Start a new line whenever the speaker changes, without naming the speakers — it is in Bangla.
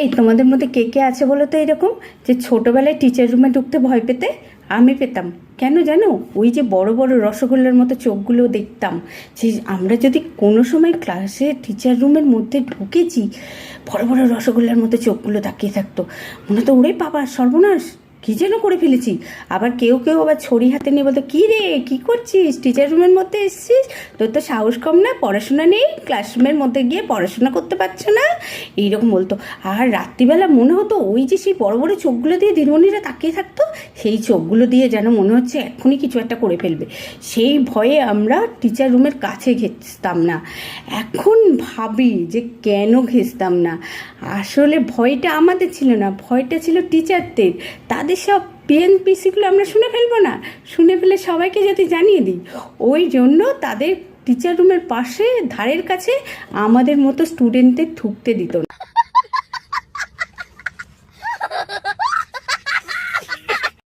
এই তোমাদের মধ্যে কে কে আছে বলো তো এরকম, যে ছোটোবেলায় টিচার রুমে ঢুকতে ভয় পেতে? আমি পেতাম। কেন জানো? ওই যে বড় বড় রসগোল্লার মতো চোখগুলো দেখতাম, যে আমরা যদি কোনো সময় ক্লাসে টিচার রুমের মধ্যে ঢুকেছি, বড় বড় রসগোল্লার মতো চোখগুলো তাকিয়ে থাকতো। মনে হতো ওরে বাবা সর্বনাশ, কী যেন করে ফেলেছি। আবার কেউ কেউ আবার ছড়ি হাতে নিয়ে বলতো, কী রে কী করছিস, টিচার রুমের মধ্যে এসছিস, তোর তো সাহস কম না, পড়াশোনা নেই, ক্লাসরুমের মধ্যে গিয়ে পড়াশোনা করতে পারছো না, এইরকম বলতো। আর রাত্রিবেলা মনে হতো ওই যে সেই বড় বড় চোখগুলো দিয়ে দিদিমণিরা তাকিয়ে থাকতো, সেই চোখগুলো দিয়ে যেন মনে হচ্ছে এক্ষুনি কিছু একটা করে ফেলবে। সেই ভয়ে আমরা টিচার রুমের কাছে ঘেঁচতাম না। এখন ভাবি যে কেন ঘেঁচতাম না। আসলে ভয়টা আমাদের ছিল না, ভয়টা ছিল টিচারদের। তাদের সব পিএনপিসিগুলো আমরা শুনে ফেলবো না, শুনে ফেলে সবাইকে যদি জানিয়ে দিই, ওই জন্য তাদের টিচার রুমের পাশে ধারের কাছে আমাদের মতো স্টুডেন্টদের ঢুকতে দিত না।